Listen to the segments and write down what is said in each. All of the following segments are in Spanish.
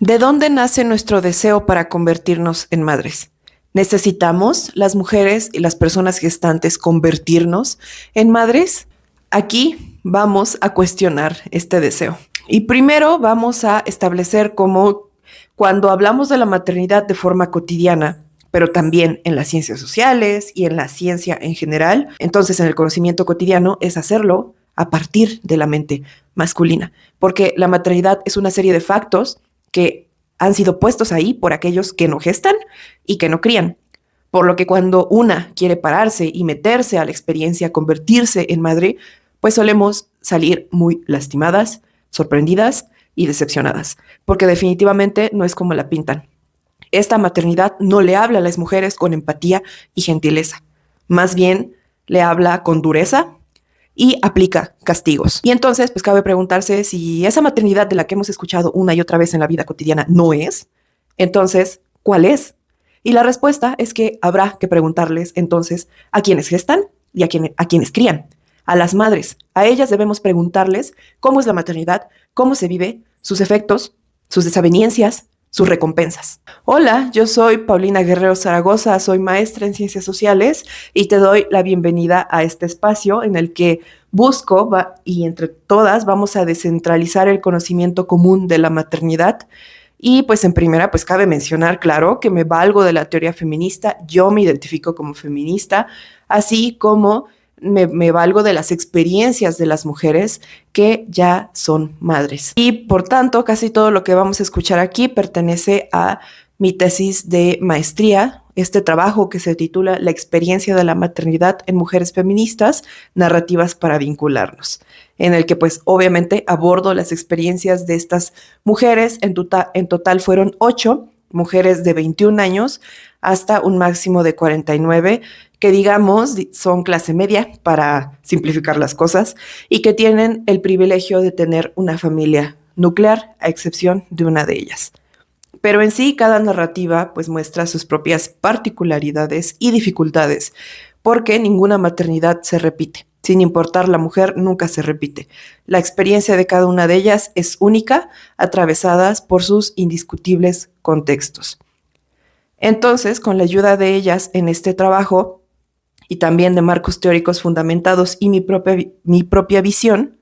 ¿De dónde nace nuestro deseo para convertirnos en madres? ¿Necesitamos las mujeres y las personas gestantes convertirnos en madres? Aquí vamos a cuestionar este deseo. Y primero vamos a establecer cómo cuando hablamos de la maternidad de forma cotidiana, pero también en las ciencias sociales y en la ciencia en general, entonces en el conocimiento cotidiano es hacerlo a partir de la mente masculina, porque la maternidad es una serie de factos que han sido puestos ahí por aquellos que no gestan y que no crían. Por lo que cuando una quiere pararse y meterse a la experiencia, convertirse en madre, pues solemos salir muy lastimadas, sorprendidas y decepcionadas, porque definitivamente no es como la pintan. Esta maternidad no le habla a las mujeres con empatía y gentileza, más bien le habla con dureza y aplica castigos. Y entonces, pues cabe preguntarse si esa maternidad de la que hemos escuchado una y otra vez en la vida cotidiana no es, entonces, ¿cuál es? Y la respuesta es que habrá que preguntarles entonces a quienes gestan y a quienes crían, a las madres. A ellas debemos preguntarles cómo es la maternidad, cómo se vive, sus efectos, sus desavenencias, sus recompensas. Hola, yo soy Paulina Guerrero Zaragoza, soy maestra en Ciencias Sociales y te doy la bienvenida a este espacio en el que busco y entre todas vamos a descentralizar el conocimiento común de la maternidad. Y pues en primera, pues cabe mencionar, claro, que me valgo de la teoría feminista, yo me identifico como feminista, así como me valgo de las experiencias de las mujeres que ya son madres. Y por tanto, casi todo lo que vamos a escuchar aquí pertenece a mi tesis de maestría, este trabajo que se titula La experiencia de la maternidad en mujeres feministas, narrativas para vincularnos, en el que pues obviamente abordo las experiencias de estas mujeres. En total fueron 8 mujeres de 21 años hasta un máximo de 49, que digamos son clase media para simplificar las cosas y que tienen el privilegio de tener una familia nuclear, a excepción de una de ellas. Pero en sí, cada narrativa pues muestra sus propias particularidades y dificultades, porque ninguna maternidad se repite. Sin importar la mujer, nunca se repite. La experiencia de cada una de ellas es única, atravesadas por sus indiscutibles contextos. Entonces, con la ayuda de ellas en este trabajo y también de marcos teóricos fundamentados y mi propia visión,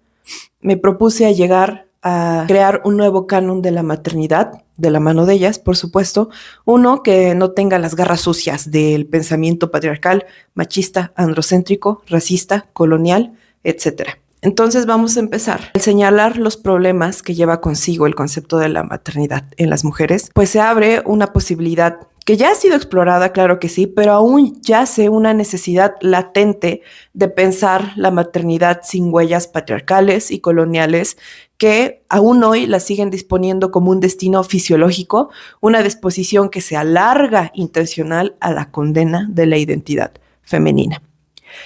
me propuse a llegar a crear un nuevo canon de la maternidad, de la mano de ellas, por supuesto, uno que no tenga las garras sucias del pensamiento patriarcal, machista, androcéntrico, racista, colonial, etc. Entonces vamos a empezar. Al señalar los problemas que lleva consigo el concepto de la maternidad en las mujeres, pues se abre una posibilidad que ya ha sido explorada, claro que sí, pero aún yace una necesidad latente de pensar la maternidad sin huellas patriarcales y coloniales que aún hoy la siguen disponiendo como un destino fisiológico, una disposición que se alarga intencional a la condena de la identidad femenina.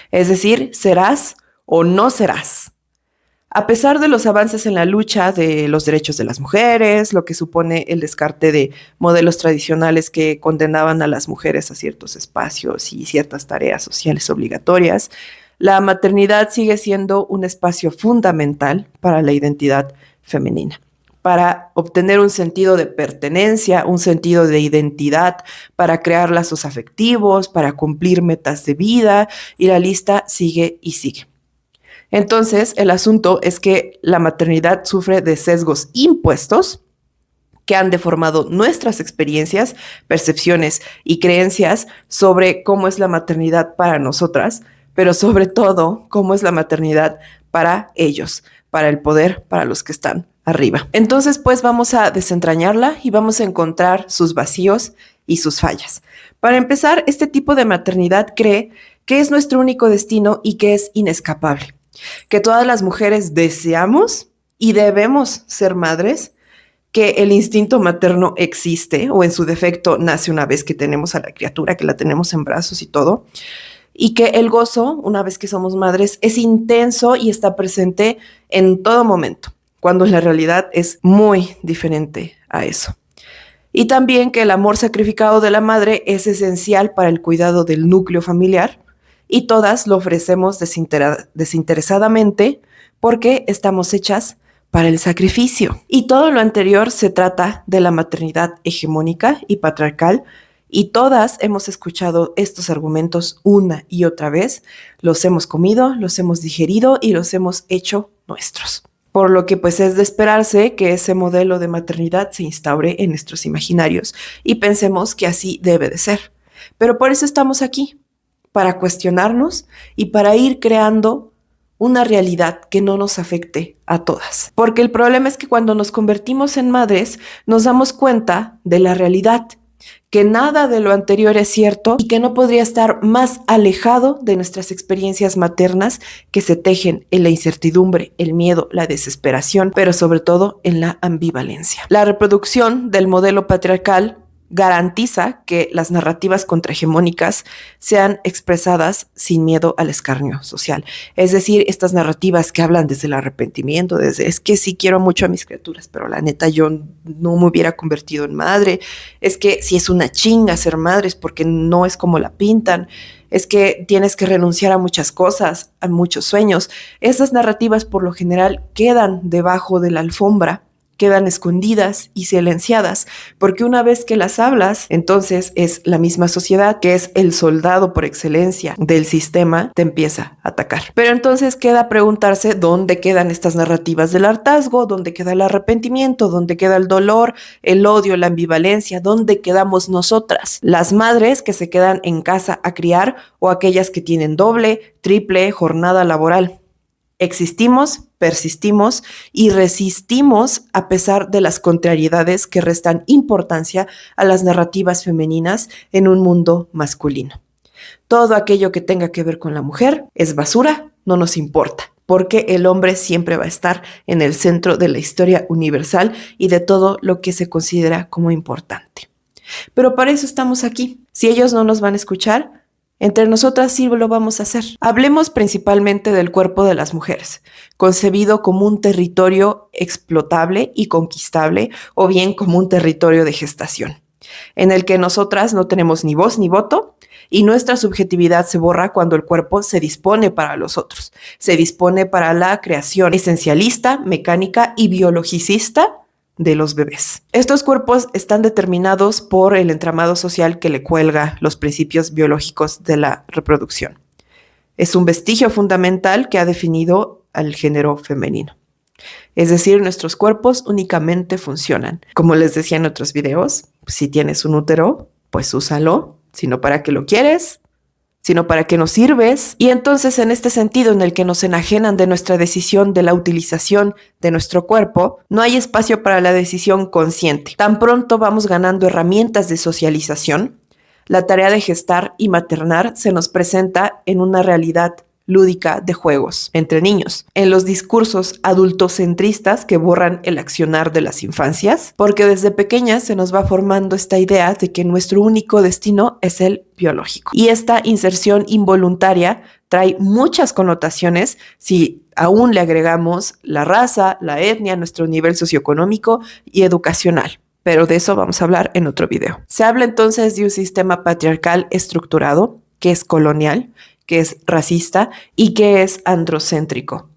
Es decir, serás o no serás. A pesar de los avances en la lucha de los derechos de las mujeres, lo que supone el descarte de modelos tradicionales que condenaban a las mujeres a ciertos espacios y ciertas tareas sociales obligatorias, la maternidad sigue siendo un espacio fundamental para la identidad femenina, para obtener un sentido de pertenencia, un sentido de identidad, para crear lazos afectivos, para cumplir metas de vida, y la lista sigue y sigue. Entonces, el asunto es que la maternidad sufre de sesgos impuestos que han deformado nuestras experiencias, percepciones y creencias sobre cómo es la maternidad para nosotras, pero sobre todo cómo es la maternidad para ellos, para el poder, para los que están arriba. Entonces, pues vamos a desentrañarla y vamos a encontrar sus vacíos y sus fallas. Para empezar, este tipo de maternidad cree que es nuestro único destino y que es inescapable, que todas las mujeres deseamos y debemos ser madres, que el instinto materno existe o en su defecto nace una vez que tenemos a la criatura, que la tenemos en brazos y todo, y que el gozo, una vez que somos madres, es intenso y está presente en todo momento, cuando en la realidad es muy diferente a eso. Y también que el amor sacrificado de la madre es esencial para el cuidado del núcleo familiar, y todas lo ofrecemos desinteresadamente porque estamos hechas para el sacrificio. Y todo lo anterior se trata de la maternidad hegemónica y patriarcal, y todas hemos escuchado estos argumentos una y otra vez, los hemos comido, los hemos digerido y los hemos hecho nuestros. Por lo que pues es de esperarse que ese modelo de maternidad se instaure en nuestros imaginarios y pensemos que así debe de ser. Pero por eso estamos aquí, para cuestionarnos y para ir creando una realidad que no nos afecte a todas. Porque el problema es que cuando nos convertimos en madres, nos damos cuenta de la realidad, que nada de lo anterior es cierto y que no podría estar más alejado de nuestras experiencias maternas que se tejen en la incertidumbre, el miedo, la desesperación, pero sobre todo en la ambivalencia. La reproducción del modelo patriarcal garantiza que las narrativas contrahegemónicas sean expresadas sin miedo al escarnio social. Es decir, estas narrativas que hablan desde el arrepentimiento, desde es que sí quiero mucho a mis criaturas, pero la neta yo no me hubiera convertido en madre, es que si es una chinga ser madre es porque no es como la pintan, es que tienes que renunciar a muchas cosas, a muchos sueños. Esas narrativas por lo general quedan debajo de la alfombra, quedan escondidas y silenciadas, porque una vez que las hablas, entonces es la misma sociedad, que es el soldado por excelencia del sistema, te empieza a atacar. Pero entonces queda preguntarse dónde quedan estas narrativas del hartazgo, dónde queda el arrepentimiento, dónde queda el dolor, el odio, la ambivalencia, dónde quedamos nosotras, las madres que se quedan en casa a criar o aquellas que tienen doble, triple jornada laboral. Existimos, persistimos y resistimos a pesar de las contrariedades que restan importancia a las narrativas femeninas en un mundo masculino. Todo aquello que tenga que ver con la mujer es basura, no nos importa, porque el hombre siempre va a estar en el centro de la historia universal y de todo lo que se considera como importante. Pero para eso estamos aquí. Si ellos no nos van a escuchar, entre nosotras sí lo vamos a hacer. Hablemos principalmente del cuerpo de las mujeres, concebido como un territorio explotable y conquistable, o bien como un territorio de gestación, en el que nosotras no tenemos ni voz ni voto, y nuestra subjetividad se borra cuando el cuerpo se dispone para los otros, se dispone para la creación esencialista, mecánica y biologicista de los bebés. Estos cuerpos están determinados por el entramado social que le cuelga los principios biológicos de la reproducción. Es un vestigio fundamental que ha definido al género femenino. Es decir, nuestros cuerpos únicamente funcionan. Como les decía en otros videos, si tienes un útero, pues úsalo, si no, ¿para qué lo quieres? Sino para qué nos sirves. Y entonces en este sentido en el que nos enajenan de nuestra decisión de la utilización de nuestro cuerpo, no hay espacio para la decisión consciente. Tan pronto vamos ganando herramientas de socialización, la tarea de gestar y maternar se nos presenta en una realidad lúdica de juegos entre niños, en los discursos adultocentristas que borran el accionar de las infancias, porque desde pequeñas se nos va formando esta idea de que nuestro único destino es el biológico. Y esta inserción involuntaria trae muchas connotaciones si aún le agregamos la raza, la etnia, nuestro nivel socioeconómico y educacional. Pero de eso vamos a hablar en otro video. Se habla entonces de un sistema patriarcal estructurado, que es colonial, que es racista y que es androcéntrico,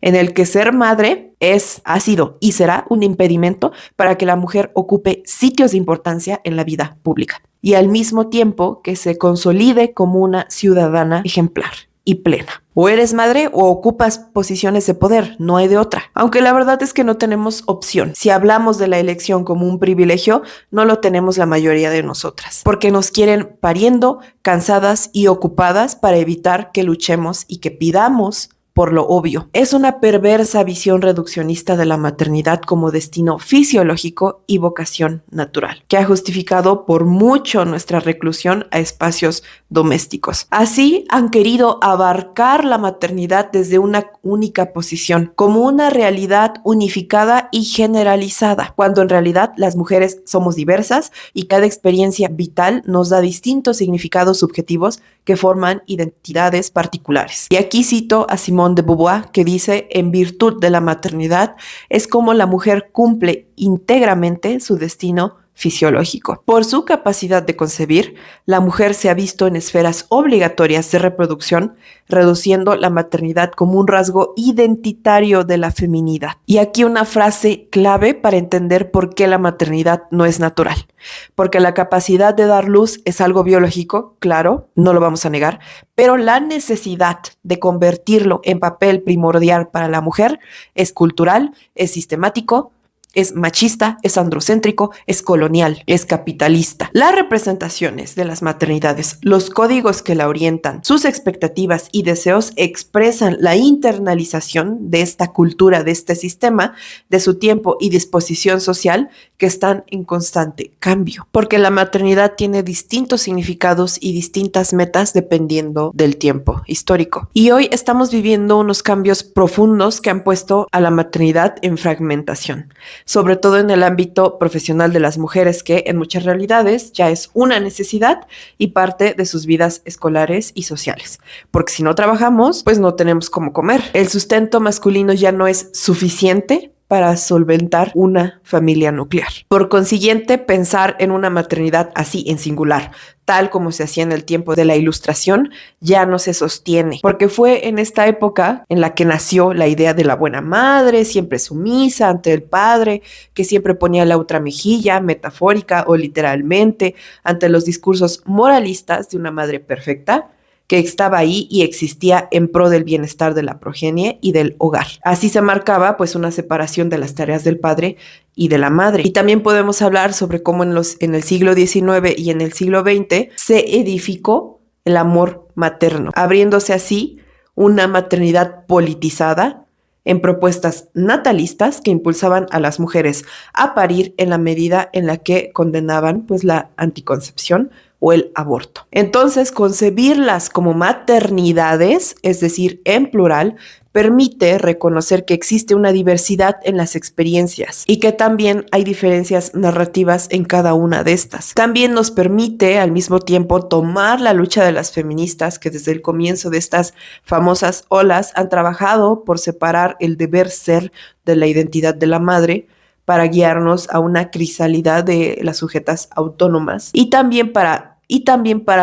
en el que ser madre ha sido y será un impedimento para que la mujer ocupe sitios de importancia en la vida pública y al mismo tiempo que se consolide como una ciudadana ejemplar y plena. O eres madre o ocupas posiciones de poder, no hay de otra. Aunque la verdad es que no tenemos opción. Si hablamos de la elección como un privilegio, no lo tenemos la mayoría de nosotras, porque nos quieren pariendo, cansadas y ocupadas para evitar que luchemos y que pidamos por lo obvio. Es una perversa visión reduccionista de la maternidad como destino fisiológico y vocación natural, que ha justificado por mucho nuestra reclusión a espacios domésticos. Así han querido abarcar la maternidad desde una única posición, como una realidad unificada y generalizada, cuando en realidad las mujeres somos diversas y cada experiencia vital nos da distintos significados subjetivos que forman identidades particulares. Y aquí cito a Simone de Beauvoir, que dice: en virtud de la maternidad es como la mujer cumple íntegramente su destino fisiológico. Por su capacidad de concebir, la mujer se ha visto en esferas obligatorias de reproducción, reduciendo la maternidad como un rasgo identitario de la feminidad. Y aquí una frase clave para entender por qué la maternidad no es natural. Porque la capacidad de dar luz es algo biológico, claro, no lo vamos a negar, pero la necesidad de convertirlo en papel primordial para la mujer es cultural, es sistemático, es machista, es androcéntrico, es colonial, es capitalista. Las representaciones de las maternidades, los códigos que la orientan, sus expectativas y deseos expresan la internalización de esta cultura, de este sistema, de su tiempo y disposición social que están en constante cambio. Porque la maternidad tiene distintos significados y distintas metas dependiendo del tiempo histórico. Y hoy estamos viviendo unos cambios profundos que han puesto a la maternidad en fragmentación, sobre todo en el ámbito profesional de las mujeres, que en muchas realidades ya es una necesidad y parte de sus vidas escolares y sociales. Porque si no trabajamos, pues no tenemos cómo comer. El sustento masculino ya no es suficiente para solventar una familia nuclear. Por consiguiente, pensar en una maternidad así en singular, tal como se hacía en el tiempo de la Ilustración, ya no se sostiene, porque fue en esta época en la que nació la idea de la buena madre, siempre sumisa ante el padre, que siempre ponía la otra mejilla, metafórica o literalmente, ante los discursos moralistas de una madre perfecta, que estaba ahí y existía en pro del bienestar de la progenie y del hogar. Así se marcaba pues una separación de las tareas del padre y de la madre. Y también podemos hablar sobre cómo en el siglo XIX y en el siglo XX se edificó el amor materno, abriéndose así una maternidad politizada en propuestas natalistas que impulsaban a las mujeres a parir en la medida en la que condenaban pues la anticoncepción o el aborto. Entonces, concebirlas como maternidades, es decir, en plural, permite reconocer que existe una diversidad en las experiencias y que también hay diferencias narrativas en cada una de estas. También nos permite al mismo tiempo tomar la lucha de las feministas que desde el comienzo de estas famosas olas han trabajado por separar el deber ser de la identidad de la madre, para guiarnos a una crisalidad de las sujetas autónomas y también para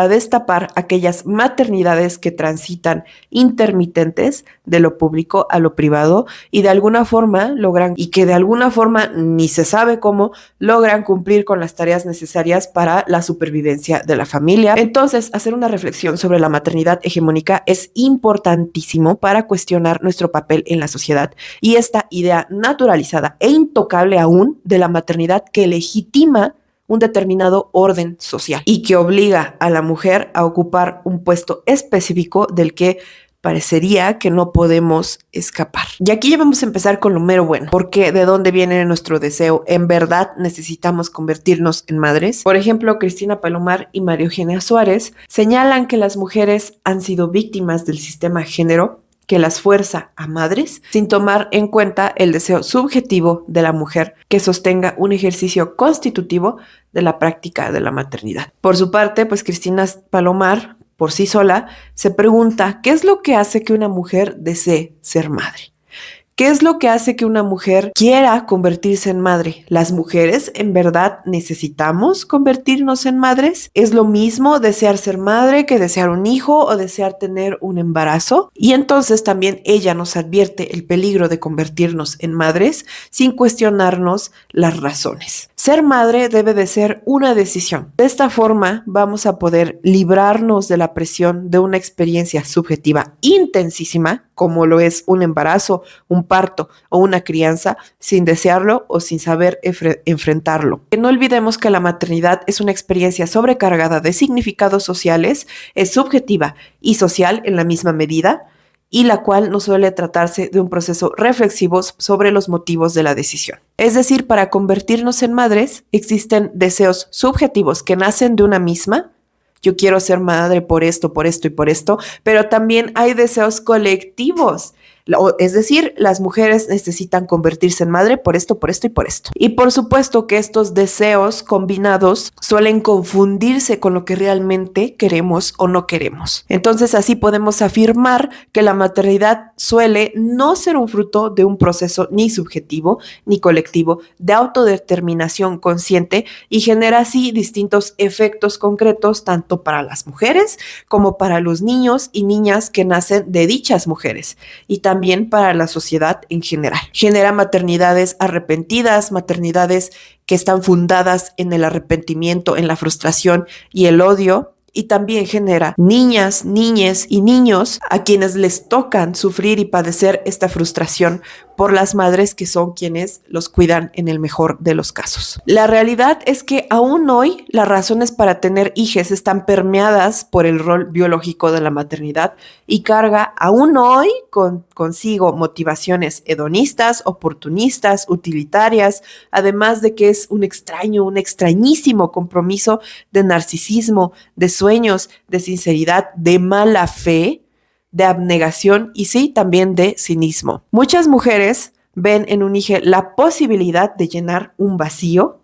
destapar aquellas maternidades que transitan intermitentes de lo público a lo privado y de alguna forma ni se sabe cómo logran cumplir con las tareas necesarias para la supervivencia de la familia. Entonces, hacer una reflexión sobre la maternidad hegemónica es importantísimo para cuestionar nuestro papel en la sociedad y esta idea naturalizada e intocable aún de la maternidad que legitima un determinado orden social y que obliga a la mujer a ocupar un puesto específico del que parecería que no podemos escapar. Y aquí ya vamos a empezar con lo mero bueno, porque ¿de dónde viene nuestro deseo? ¿En verdad necesitamos convertirnos en madres? Por ejemplo, Cristina Palomar y María Eugenia Suárez señalan que las mujeres han sido víctimas del sistema género que las fuerza a madres sin tomar en cuenta el deseo subjetivo de la mujer que sostenga un ejercicio constitutivo de la práctica de la maternidad. Por su parte, pues Cristina Palomar, por sí sola, se pregunta ¿qué es lo que hace que una mujer desee ser madre? ¿Qué es lo que hace que una mujer quiera convertirse en madre? ¿Las mujeres en verdad necesitamos convertirnos en madres? ¿Es lo mismo desear ser madre que desear un hijo o desear tener un embarazo? Y entonces también ella nos advierte el peligro de convertirnos en madres sin cuestionarnos las razones. Ser madre debe de ser una decisión. De esta forma vamos a poder librarnos de la presión de una experiencia subjetiva intensísima, como lo es un embarazo, un parto o una crianza, sin desearlo o sin saber enfrentarlo. No olvidemos que la maternidad es una experiencia sobrecargada de significados sociales, es subjetiva y social en la misma medida, y la cual no suele tratarse de un proceso reflexivo sobre los motivos de la decisión. Es decir, para convertirnos en madres existen deseos subjetivos que nacen de una misma. Yo quiero ser madre por esto y por esto, pero también hay deseos colectivos Es decir, las mujeres necesitan convertirse en madre por esto, por esto y por esto. Y por supuesto que estos deseos combinados suelen confundirse con lo que realmente queremos o no queremos. Entonces, así podemos afirmar que la maternidad suele no ser un fruto de un proceso ni subjetivo ni colectivo de autodeterminación consciente y genera así distintos efectos concretos tanto para las mujeres como para los niños y niñas que nacen de dichas mujeres y también para la sociedad en general. Genera maternidades arrepentidas, maternidades que están fundadas en el arrepentimiento, en la frustración y el odio, y también genera niñas, niñes y niños a quienes les tocan sufrir y padecer esta frustración por las madres que son quienes los cuidan en el mejor de los casos. La realidad es que aún hoy las razones para tener hijos están permeadas por el rol biológico de la maternidad y carga aún hoy consigo motivaciones hedonistas, oportunistas, utilitarias, además de que es un extrañísimo compromiso de narcisismo, de sueños, de sinceridad, de mala fe, de abnegación y sí, también de cinismo. Muchas mujeres ven en un hijo la posibilidad de llenar un vacío,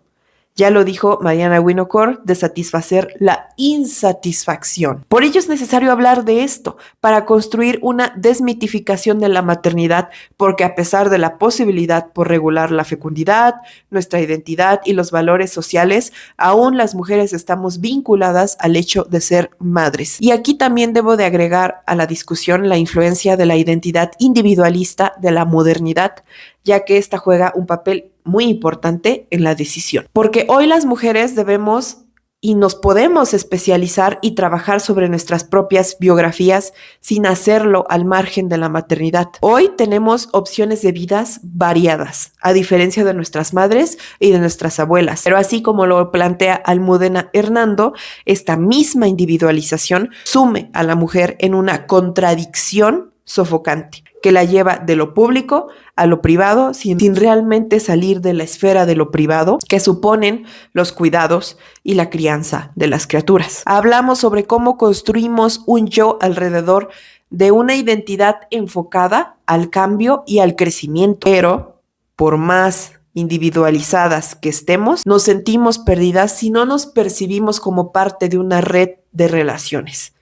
ya lo dijo Mariana Winocour, de satisfacer la insatisfacción. Por ello es necesario hablar de esto para construir una desmitificación de la maternidad, porque a pesar de la posibilidad por regular la fecundidad, nuestra identidad y los valores sociales, aún las mujeres estamos vinculadas al hecho de ser madres. Y aquí también debo de agregar a la discusión la influencia de la identidad individualista de la modernidad, ya que esta juega un papel muy importante en la decisión. Porque hoy las mujeres debemos y nos podemos especializar y trabajar sobre nuestras propias biografías sin hacerlo al margen de la maternidad. Hoy tenemos opciones de vidas variadas, a diferencia de nuestras madres y de nuestras abuelas. Pero así como lo plantea Almudena Hernando, esta misma individualización sume a la mujer en una contradicción sofocante que la lleva de lo público a lo privado sin realmente salir de la esfera de lo privado que suponen los cuidados y la crianza de las criaturas. Hablamos sobre cómo construimos un yo alrededor de una identidad enfocada al cambio y al crecimiento, pero por más individualizadas que estemos, nos sentimos perdidas si no nos percibimos como parte de una red de relaciones.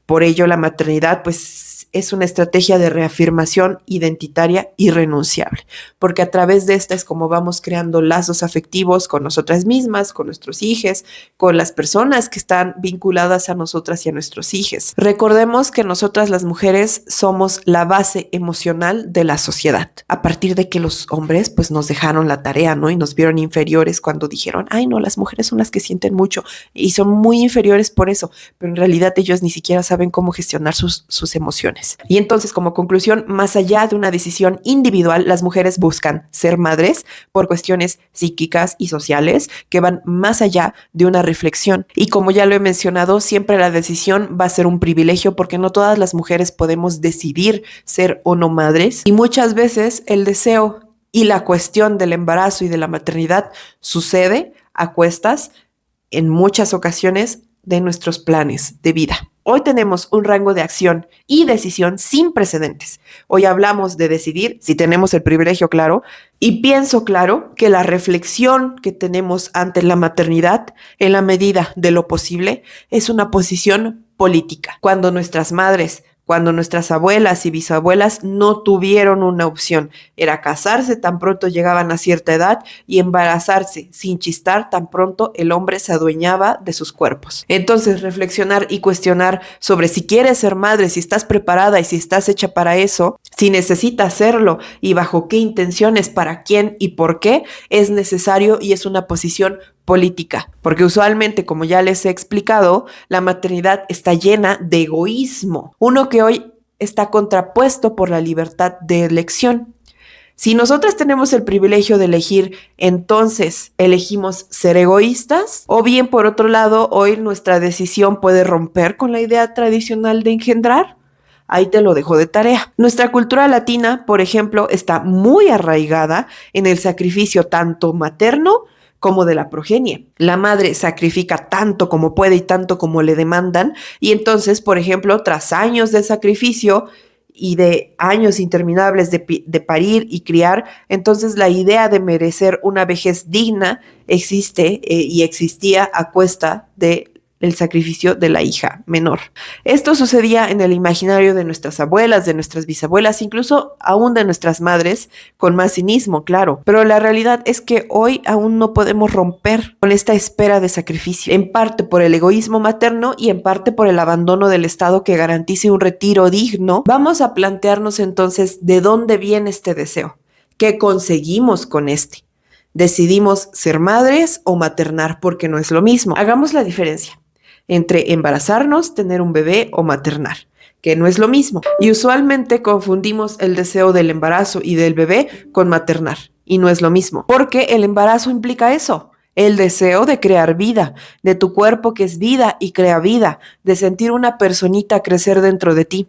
Por ello, la maternidad, es una estrategia de reafirmación identitaria irrenunciable, porque a través de esta es como vamos creando lazos afectivos con nosotras mismas, con nuestros hijos, con las personas que están vinculadas a nosotras y a nuestros hijos. Recordemos que nosotras las mujeres somos la base emocional de la sociedad, a partir de que los hombres nos dejaron la tarea, ¿no? Y nos vieron inferiores cuando dijeron, ay no, las mujeres son las que sienten mucho y son muy inferiores por eso, pero en realidad ellos ni siquiera saben cómo gestionar sus emociones. Y entonces, como conclusión, más allá de una decisión individual, las mujeres buscan ser madres por cuestiones psíquicas y sociales que van más allá de una reflexión. Y como ya lo he mencionado, siempre la decisión va a ser un privilegio porque no todas las mujeres podemos decidir ser o no madres. Y muchas veces el deseo y la cuestión del embarazo y de la maternidad sucede a cuestas, en muchas ocasiones, de nuestros planes de vida. Hoy tenemos un rango de acción y decisión sin precedentes. Hoy hablamos de decidir, si tenemos el privilegio, claro, y pienso, claro, que la reflexión que tenemos ante la maternidad, en la medida de lo posible, es una posición política. Cuando nuestras madres, cuando nuestras abuelas y bisabuelas no tuvieron una opción, era casarse tan pronto llegaban a cierta edad y embarazarse sin chistar tan pronto el hombre se adueñaba de sus cuerpos. Entonces, reflexionar y cuestionar sobre si quieres ser madre, si estás preparada y si estás hecha para eso, si necesitas hacerlo y bajo qué intenciones, para quién y por qué, es necesario y es una posición política, porque usualmente, como ya les he explicado, la maternidad está llena de egoísmo, uno que hoy está contrapuesto por la libertad de elección. Si nosotras tenemos el privilegio de elegir, entonces elegimos ser egoístas, o bien por otro lado, hoy nuestra decisión puede romper con la idea tradicional de engendrar. Ahí te lo dejo de tarea. Nuestra cultura latina, por ejemplo, está muy arraigada en el sacrificio tanto materno como de la progenie. La madre sacrifica tanto como puede y tanto como le demandan, y entonces, por ejemplo, tras años de sacrificio y de años interminables de parir y criar, entonces la idea de merecer una vejez digna existe y existía a cuesta de el sacrificio de la hija menor. Esto sucedía en el imaginario de nuestras abuelas, de nuestras bisabuelas, incluso aún de nuestras madres, con más cinismo, claro. Pero la realidad es que hoy aún no podemos romper con esta espera de sacrificio, en parte por el egoísmo materno y en parte por el abandono del Estado que garantice un retiro digno. Vamos a plantearnos entonces de dónde viene este deseo, qué conseguimos con este. ¿Decidimos ser madres o maternar porque no es lo mismo? Hagamos la diferencia entre embarazarnos, tener un bebé o maternar, que no es lo mismo. Y usualmente confundimos el deseo del embarazo y del bebé con maternar, y no es lo mismo, porque el embarazo implica eso, el deseo de crear vida, de tu cuerpo que es vida y crea vida, de sentir una personita crecer dentro de ti.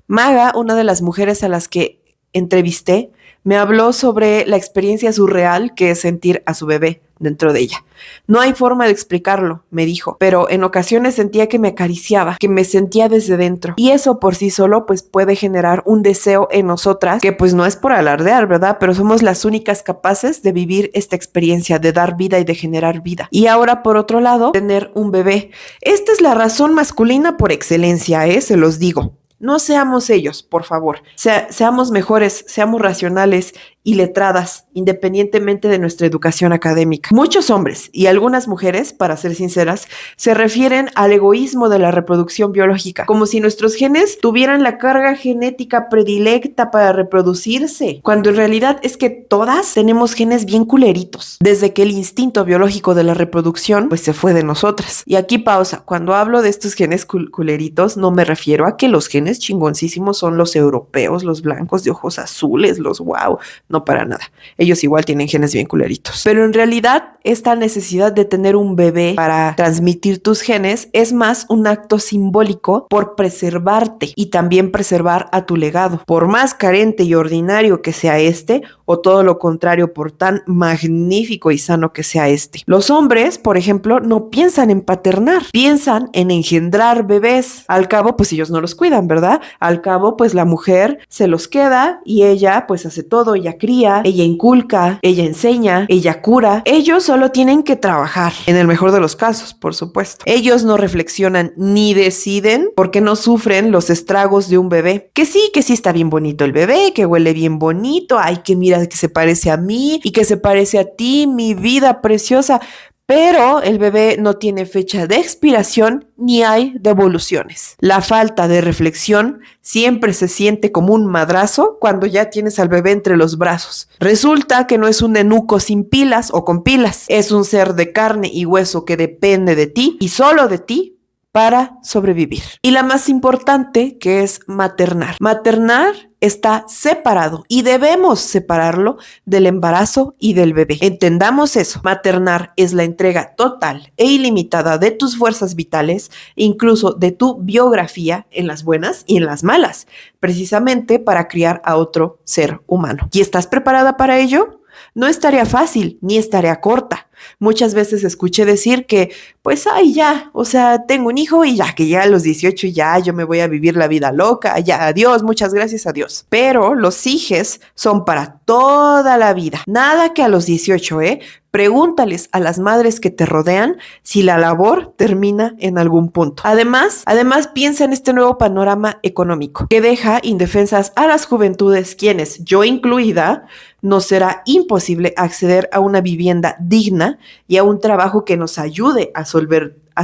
Maga, una de las mujeres a las que entrevisté, me habló sobre la experiencia surreal que es sentir a su bebé dentro de ella. No hay forma de explicarlo, me dijo, pero en ocasiones sentía que me acariciaba, que me sentía desde dentro. Y eso por sí solo pues puede generar un deseo en nosotras, que pues no es por alardear, ¿verdad? Pero somos las únicas capaces de vivir esta experiencia, de dar vida y de generar vida. Y ahora, por otro lado, tener un bebé. Esta es la razón masculina por excelencia, se los digo. No seamos ellos, por favor. Seamos mejores, seamos racionales y letradas, independientemente de nuestra educación académica. Muchos hombres y algunas mujeres, para ser sinceras, se refieren al egoísmo de la reproducción biológica, como si nuestros genes tuvieran la carga genética predilecta para reproducirse, cuando en realidad es que todas tenemos genes bien culeritos, desde que el instinto biológico de la reproducción pues se fue de nosotras. Y aquí pausa, cuando hablo de estos genes culeritos, no me refiero a que los genes chingoncísimos son los europeos, los blancos de ojos azules, los wow, no para nada. Ellos igual tienen genes bien culeritos. Pero en realidad, esta necesidad de tener un bebé para transmitir tus genes es más un acto simbólico por preservarte y también preservar a tu legado. Por más carente y ordinario que sea o todo lo contrario, por tan magnífico y sano que sea Los hombres, por ejemplo, no piensan en paternar, piensan en engendrar bebés. Al cabo, pues ellos no los cuidan, ¿verdad? Al cabo, pues la mujer se los queda y ella pues hace todo, ella cría, ella inculca, ella enseña, ella cura. Ellos solo tienen que trabajar, en el mejor de los casos, por supuesto. Ellos no reflexionan ni deciden porque no sufren los estragos de un bebé. Que sí está bien bonito el bebé, que huele bien bonito, ay, que mira que se parece a mí y que se parece a ti, mi vida preciosa. Pero el bebé no tiene fecha de expiración ni hay devoluciones. La falta de reflexión siempre se siente como un madrazo cuando ya tienes al bebé entre los brazos. Resulta que no es un eunuco sin pilas o con pilas, es un ser de carne y hueso que depende de ti y solo de ti para sobrevivir. Y la más importante, que es maternar. Maternar está separado y debemos separarlo del embarazo y del bebé. Entendamos eso. Maternar es la entrega total e ilimitada de tus fuerzas vitales, incluso de tu biografía en las buenas y en las malas, precisamente para criar a otro ser humano. ¿Y estás preparada para ello? No es tarea fácil, ni es tarea corta. Muchas veces escuché decir que, pues, ay, ya, o sea, tengo un hijo y ya, que ya a los 18 ya yo me voy a vivir la vida loca, ya, adiós, muchas gracias a Dios. Pero los hijes son para toda la vida, nada que a los 18, Pregúntales a las madres que te rodean si la labor termina en algún punto. Además, piensa en este nuevo panorama económico que deja indefensas a las juventudes, quienes, yo incluida, nos será imposible acceder a una vivienda digna y a un trabajo que nos ayude a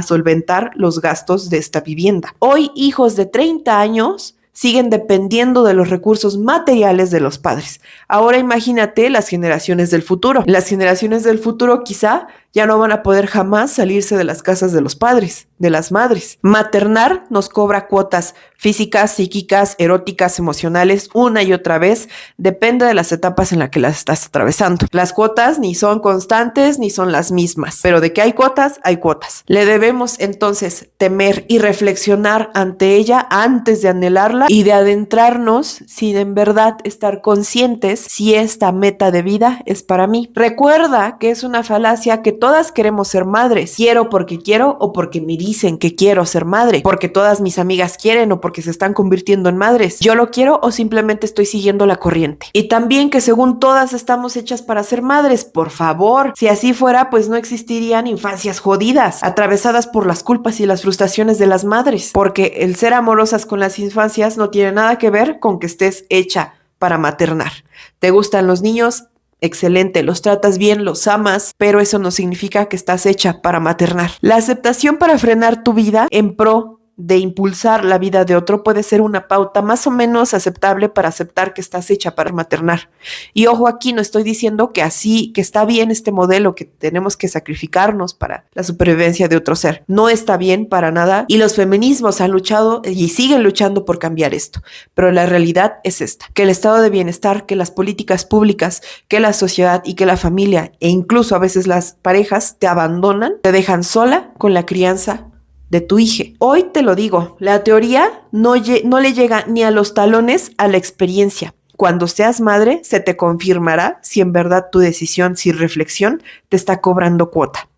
solventar los gastos de esta vivienda. Hoy, hijos de 30 años siguen dependiendo de los recursos materiales de los padres. Ahora imagínate las generaciones del futuro. Las generaciones del futuro quizá ya no van a poder jamás salirse de las casas de los padres, de las madres. Maternar nos cobra cuotas físicas, psíquicas, eróticas, emocionales, una y otra vez. Depende de las etapas en las que las estás atravesando. Las cuotas ni son constantes ni son las mismas, pero de que hay cuotas, hay cuotas. Le debemos entonces temer y reflexionar ante ella antes de anhelarla y de adentrarnos sin en verdad estar conscientes si esta meta de vida es para mí. Recuerda que es una falacia que todas queremos ser madres. Quiero porque quiero o porque me dicen que quiero ser madre, porque todas mis amigas quieren o porque se están convirtiendo en madres. Yo lo quiero o simplemente estoy siguiendo la corriente. Y también que según todas estamos hechas para ser madres. Por favor, si así fuera, pues no existirían infancias jodidas, atravesadas por las culpas y las frustraciones de las madres, porque el ser amorosas con las infancias no tiene nada que ver con que estés hecha para maternar. ¿Te gustan los niños? Excelente, los tratas bien, los amas, pero eso no significa que estás hecha para maternar. La aceptación para frenar tu vida en pro de impulsar la vida de otro puede ser una pauta más o menos aceptable para aceptar que estás hecha para maternar. Y ojo, aquí no estoy diciendo que así, que está bien este modelo, que tenemos que sacrificarnos para la supervivencia de otro ser. No está bien para nada y los feminismos han luchado y siguen luchando por cambiar esto. Pero la realidad es esta, que el estado de bienestar, que las políticas públicas, que la sociedad y que la familia e incluso a veces las parejas te abandonan, te dejan sola con la crianza de tu hija. Hoy te lo digo, la teoría no le llega ni a los talones a la experiencia. Cuando seas madre, se te confirmará si en verdad tu decisión sin reflexión te está cobrando cuota.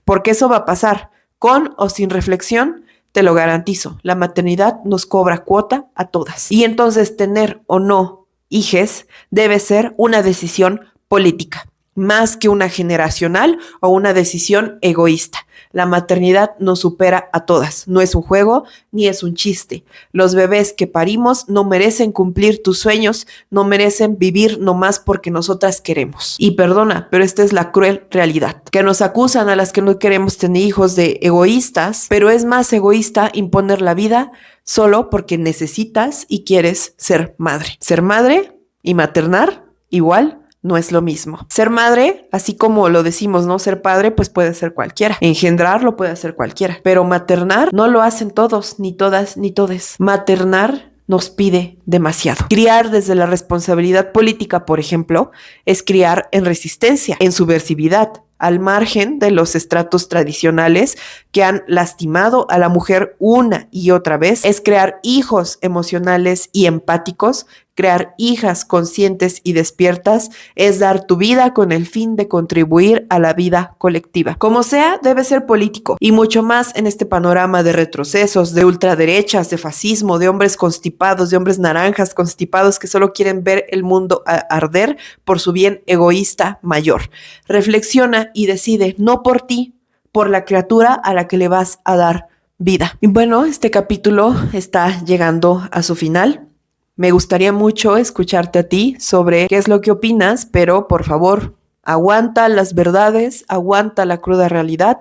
Porque eso va a pasar, con o sin reflexión, te lo garantizo. La maternidad nos cobra cuota a todas. Y entonces tener o no hijes debe ser una decisión política, más que una generacional o una decisión egoísta. La maternidad nos supera a todas. No es un juego ni es un chiste. Los bebés que parimos no merecen cumplir tus sueños, no merecen vivir nomás porque nosotras queremos. Y perdona, pero esta es la cruel realidad. Que nos acusan a las que no queremos tener hijos de egoístas, pero es más egoísta imponer la vida solo porque necesitas y quieres ser madre. Ser madre y maternar igual no es lo mismo. Ser madre, así como lo decimos, ¿no? Ser padre, pues puede ser cualquiera. Engendrar lo puede hacer cualquiera. Pero maternar no lo hacen todos, ni todas, ni todes. Maternar nos pide demasiado. Criar desde la responsabilidad política, por ejemplo, es criar en resistencia, en subversividad, al margen de los estratos tradicionales que han lastimado a la mujer una y otra vez. Es crear hijos emocionales y empáticos, crear hijas conscientes y despiertas, es dar tu vida con el fin de contribuir a la vida colectiva. Como sea, debe ser político y mucho más en este panorama de retrocesos, de ultraderechas, de fascismo, de hombres constipados, de hombres naranjas constipados que solo quieren ver el mundo arder por su bien egoísta mayor. Reflexiona y decide, no por ti, por la criatura a la que le vas a dar vida. Y bueno, este capítulo está llegando a su final. Me gustaría mucho escucharte a ti sobre qué es lo que opinas, pero por favor, aguanta las verdades, aguanta la cruda realidad.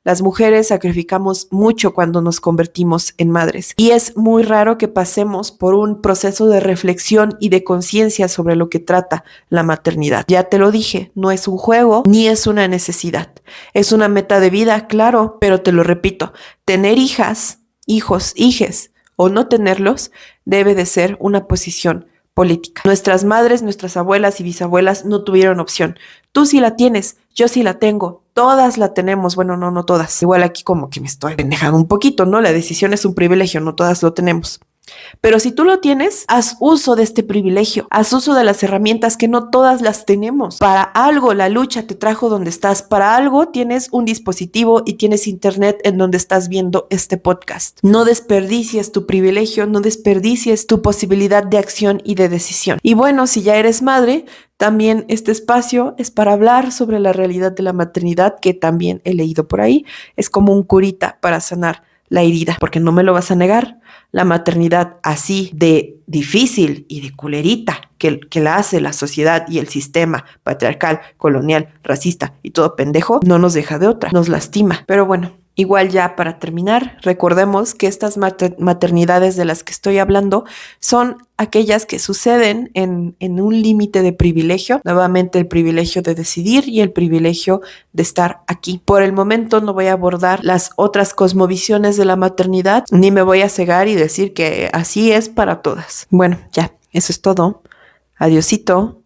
Las mujeres sacrificamos mucho cuando nos convertimos en madres y es muy raro que pasemos por un proceso de reflexión y de conciencia sobre lo que trata la maternidad. Ya te lo dije, no es un juego ni es una necesidad. Es una meta de vida, claro, pero te lo repito, tener hijas, hijos, hijes o no tenerlos debe de ser una posición política. Nuestras madres, nuestras abuelas y bisabuelas no tuvieron opción. Tú sí la tienes, yo sí la tengo, todas la tenemos. Bueno, no todas. Igual aquí como que me estoy pendejando un poquito, ¿no? La decisión es un privilegio, no todas lo tenemos. Pero si tú lo tienes, haz uso de este privilegio, haz uso de las herramientas que no todas las tenemos. Para algo la lucha te trajo donde estás, para algo tienes un dispositivo y tienes internet en donde estás viendo este podcast. No desperdicies tu privilegio, no desperdicies tu posibilidad de acción y de decisión. Y bueno, si ya eres madre, también este espacio es para hablar sobre la realidad de la maternidad, que también he leído por ahí. Es como un curita para sanar la herida, porque no me lo vas a negar. La maternidad así de difícil y de culerita que la hace la sociedad y el sistema patriarcal, colonial, racista y todo pendejo, no nos deja de otra, nos lastima. Pero bueno, igual ya para terminar, recordemos que estas maternidades de las que estoy hablando son aquellas que suceden en un límite de privilegio, nuevamente el privilegio de decidir y el privilegio de estar aquí. Por el momento no voy a abordar las otras cosmovisiones de la maternidad, ni me voy a cegar y decir que así es para todas. Bueno, ya, eso es todo. Adiosito.